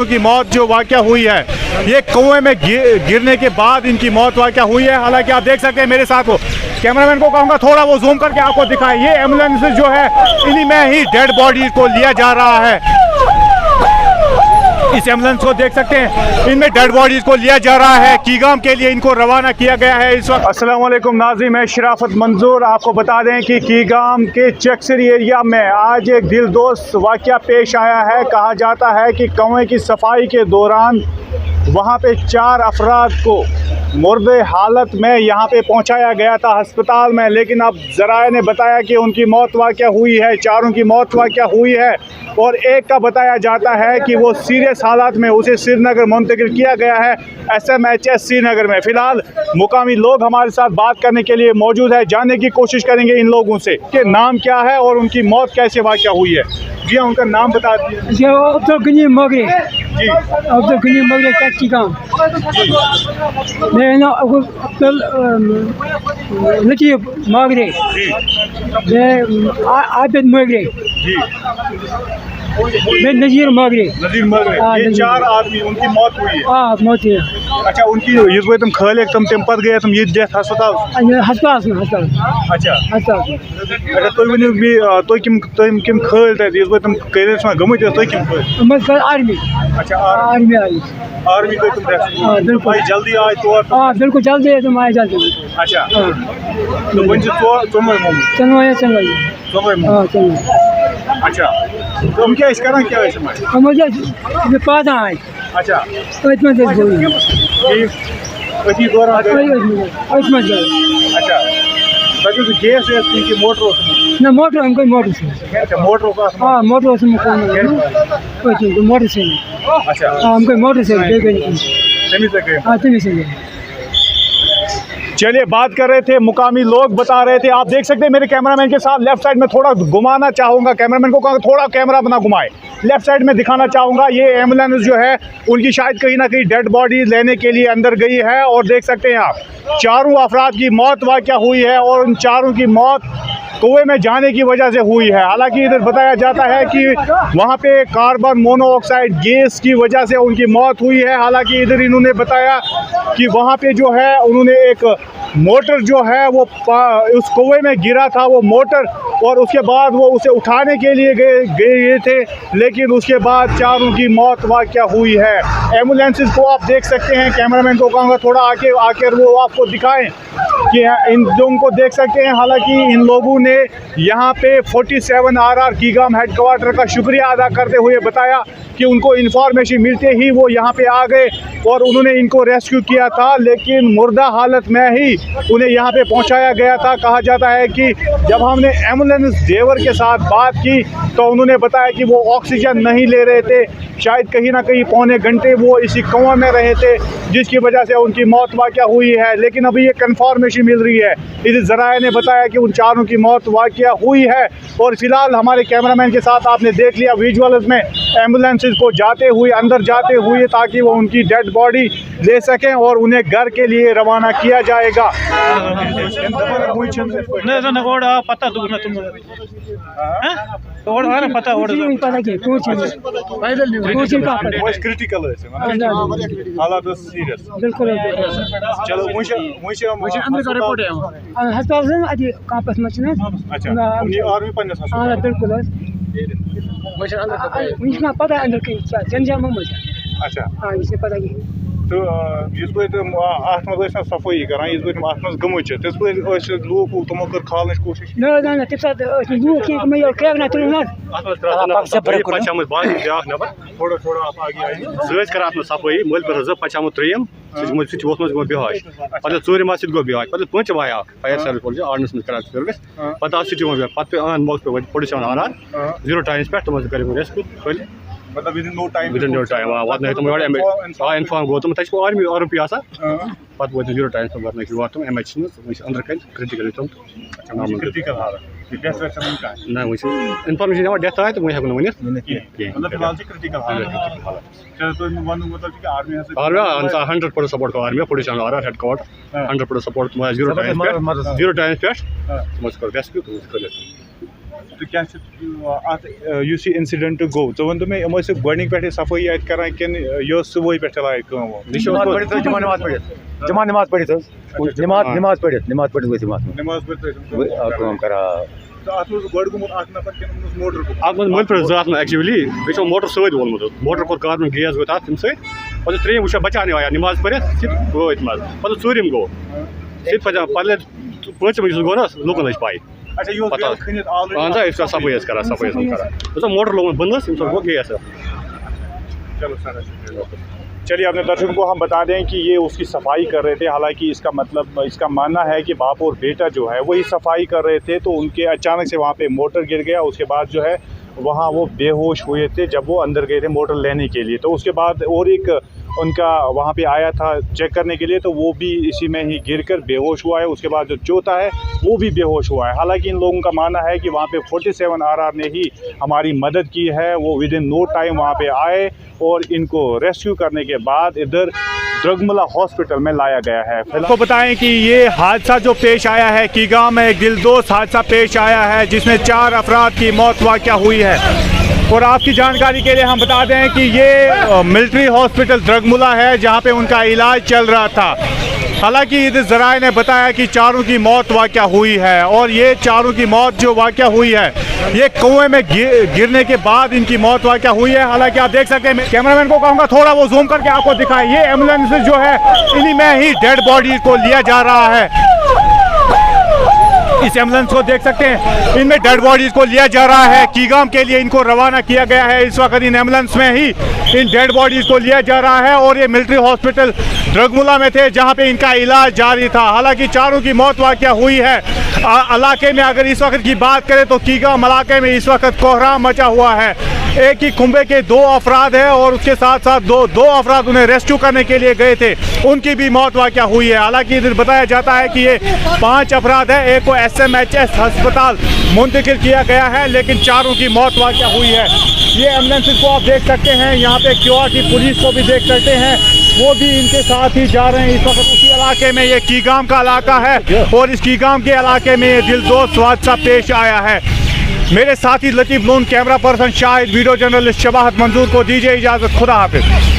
चारों की मौत जो वाक़या हुई है, ये कुएं में गिरने के बाद इनकी मौत वाक़या हुई है। हालांकि आप देख सकते हैं मेरे साथ वो कैमरामैन को कहूँगा थोड़ा वो जूम करके आपको दिखाएं। ये एम्बुलेंस जो है इन्हीं में ही डेड बॉडी को लिया जा रहा है। इस एम्बुलेंस को देख सकते हैं, इनमें डेड बॉडीज को लिया जा रहा है, कीगाम के लिए इनको रवाना किया गया है इस वक्त। अस्सलाम वालेकुम नाज़रीन, मैं शराफत मंजूर आपको बता दें कि कीगाम के चक्सरी एरिया में आज एक दिलदोज़ वाक़या पेश आया है। कहा जाता है कि कुएं की सफाई के दौरान वहाँ पे 4 अफराद को मुर्दे हालत में यहाँ पे पहुँचाया गया था अस्पताल में, लेकिन अब ज़राए ने बताया कि उनकी मौत वाक़या हुई है, चारों की मौत वाक़या हुई है। और एक का बताया जाता है कि वो सीरियस हालात में उसे श्रीनगर मुंतकिल किया गया है SMHS श्रीनगर में। फ़िलहाल मुकामी लोग हमारे साथ बात करने के लिए मौजूद है, जानने की कोशिश करेंगे इन लोगों से कि नाम क्या है और उनकी मौत कैसे वाक़या हुई है। जी हाँ, उनका नाम बता दीजिए। अब्दुल गनी मगरे जी, अब्दुल गनी मगरे टैक्सी काम। मेरा नाम अब्दुल लतीफ़ मगरे, मैं आबिद मगरे जी, मैं नज़ीर मगरे। नज़ीर मगरे। ये 4 आदमी उनकी मौत हुई है। हाँ मौत है। अच्छा, उनकी युस तुम खल तुम पत गए तुम ये डेथ अस्पताल हस्पताल हस्पताल। अच्छा हस्पताल। अच्छा, तुम वो तुम खल तुम तुम कर गमत तुम कम खल मैं आर्मी। अच्छा, आर्मी आई। आर्मी गई तुम हाँ बिल्कुल। भाई जल्दी आए तौर। हाँ बिल्कुल जल्दी है, तुम आए जल्दी। अच्छा, तो वन चोनवे मोम चलवाया चलवाया। चोनवे मोम। हाँ चलवाया। अच्छा, तुम क्या इस करा क्या है समय मुझे पादा आए। अच्छा, इसमें देख दो ये कथी दौरान इसमें जाए। अच्छा, ताकि गैस है कि मोटर ना मोटर हमको मोटर से। अच्छा, मोटर का हाँ मोटर से कोई मोटर से। अच्छा, हाँ हमको मोटर से दे गए। सेमी से गए। हाँ तभी से गए। चलिए, बात कर रहे थे, मुकामी लोग बता रहे थे। आप देख सकते हैं मेरे कैमरामैन के साथ लेफ्ट साइड में थोड़ा घुमाना चाहूँगा, कैमरामैन को कहा थोड़ा कैमरा अपना घुमाए, लेफ्ट साइड में दिखाना चाहूँगा। ये एम्बुलेंस जो है उनकी शायद कहीं ना कहीं डेड बॉडी लेने के लिए अंदर गई है। और देख सकते हैं आप 4 अफराद की मौत वाक़या हुई है और उन 4 की मौत कुएं में जाने की वजह से हुई है। हालांकि इधर बताया जाता है कि वहाँ पे कार्बन मोनोऑक्साइड गैस की वजह से उनकी मौत हुई है। हालांकि इधर इन्होंने बताया कि वहाँ पे जो है उन्होंने एक मोटर जो है वो उस कुएं में गिरा था वो मोटर, और उसके बाद वो उसे उठाने के लिए गए थे, लेकिन उसके बाद 4 की मौत वाक़या हुई है। एम्बुलेंसेस को आप देख सकते हैं, कैमरामैन को कहूँगा थोड़ा आकर वो आपको दिखाएं कि इन लोगों को देख सकते हैं। हालांकि इन लोगों ने यहाँ पे 47 RR कीगाम हेडक्वार्टर का शुक्रिया अदा करते हुए बताया कि उनको इन्फॉर्मेशन मिलते ही वो यहाँ पे आ गए और उन्होंने इनको रेस्क्यू किया था, लेकिन मुर्दा हालत में ही उन्हें यहाँ पे पहुँचाया गया था। कहा जाता है कि जब हमने एम्बुलेंस ड्राइवर के साथ बात की तो उन्होंने बताया कि वो ऑक्सीजन नहीं ले रहे थे, शायद कहीं ना कहीं पौने घंटे वो इसी कुआं में रहे थे, जिसकी वजह से उनकी मौत वाक़या हुई है। लेकिन अभी ये कन्फर्मेशन मिल रही है, इस ज़राए ने बताया कि उन 4 की मौत वाक़या हुई है। और फिलहाल हमारे कैमरामैन के साथ आपने देख लिया विजुअल्स में एम्बुलेंसेस को जाते हुए, अंदर जाते हुए, ताकि वो उनकी डेड बॉडी ले सकें और उन्हें घर के लिए रवाना किया जाएगा। अच्छा, तो सफाई करान गमुच लूक तमो कर खाल कोशिश थोड़ा थोड़ा सफाई मल पे पचाम त्रेम सो बेहाश पे चूरम गो बेहाश पे पंच वाया फायर सर्विस वोल आर्डनस में कर सर्विस पे पे अन मौके पे 47 RR 0 टाइम्स पे तुम कर रेस्क्यू खोल मतलब विदिन नो टाइम वात तुम इन्फॉर्म गो तुम तक आर्मी RMP पे वो 0 टाइम्स पे वात वात MH अंदर कर क्रिटिकल तुम क्रिटिकल ना वो इन्फॉर्मेशन डेथ आए तो वो हेकु वन मतलब फिलहाल क्रिटिकल हालत तो मतलब कि army 100% support army 47 RR headquarter 100% support 0 times पे रेस्क्यू तो क्या यह इंसिडेंट गो तो वन मे यम गोड पे सफाई अत कर यह सुबह पे चलाए नमाज पढ़ित नमाज पढ़ित नमाज करा तो अत गोड गुमुत नफर कि मोटर अत मल पे जो एक्चुअली बे मोटर सत वोलमुत मोटर कोर कार्बन गैस गो तम सत त्रेम वो बचाने आया नमाज पढ़ित वत मज पे चूरिम गो पे पचम गो ना लूकन लज पाई अच्छा यह खनित अहन सा सफाई करा सफाई मोटर लोग बंद गो गैस चलो सर चलिए अपने दर्शकों को हम बता दें कि ये उसकी सफाई कर रहे थे। हालांकि इसका मतलब इसका मानना है कि बाप और बेटा जो है वही सफाई कर रहे थे तो उनके अचानक से वहाँ पे मोटर गिर गया। उसके बाद जो है वहाँ वो बेहोश हुए थे जब वो अंदर गए थे मोटर लेने के लिए। तो उसके बाद और एक उनका वहाँ पे आया था चेक करने के लिए तो वो भी इसी में ही गिरकर बेहोश हुआ है। उसके बाद जो चौथा है वो भी बेहोश हुआ है। हालांकि इन लोगों का मानना है कि वहाँ पे 47 RR ने ही हमारी मदद की है। वो विद इन नो टाइम वहाँ पे आए और इनको रेस्क्यू करने के बाद इधर द्रगमुला हॉस्पिटल में लाया गया है। आपको बताएं कि ये हादसा जो पेश आया है कीगाम में एक दिलदोज हादसा पेश आया है जिसमें 4 अफराद की मौत वाक़या हुई है। और आपकी जानकारी के लिए हम बता दें कि ये मिलिट्री हॉस्पिटल द्रगमुला है जहाँ पे उनका इलाज चल रहा था। हालांकि इधर ज़राए ने बताया कि 4 की मौत वाक़या हुई है और ये 4 की मौत जो वाक़या हुई है ये कुएं में गिरने के बाद इनकी मौत वाक़या हुई है। हालांकि आप देख सकते हैं, कैमरामैन को कहूँगा थोड़ा वो जूम करके आपको दिखाएं। ये एम्बुलेंस जो है इन्हीं में ही डेड बॉडी को लिया जा रहा है। इस एम्बुलेंस को देख सकते हैं, इनमें डेड बॉडीज को लिया जा रहा है। कीगाम के लिए इनको रवाना किया गया है। इस वक्त इन एम्बुलेंस में ही इन डेड बॉडीज को लिया जा रहा है और ये मिलिट्री हॉस्पिटल द्रगमुला में थे जहां पे इनका इलाज जारी था। हालांकि 4 की मौत वाक़या हुई है। इलाके में अगर इस वक्त की बात करें तो कीगाम इलाके में इस वक्त कोहराम मचा हुआ है। एक ही कुंबे के 2 अफराद हैं और उसके साथ साथ दो अफराद उन्हें रेस्क्यू करने के लिए गए थे, उनकी भी मौत वाक़या हुई है। हालांकि इधर बताया जाता है कि ये 5 अफराद हैं। एक को SMHS अस्पताल मुंतकिल किया गया है लेकिन 4 की मौत वाक़या हुई है। ये एम्बुलेंस को आप देख सकते हैं, यहाँ पे QRT पुलिस को भी देख सकते हैं, वो भी इनके साथ ही जा रहे हैं। इस वक्त उसी इलाके में ये कीगाम का इलाका है और इस कीगाम के इलाके में ये दिलदोज हादसा पेश आया है। मेरे साथी Latif Loon, camera person Shahid, video journalist Shabahat Manzoor को दीजिए इजाज़त। खुदा हाफिज़।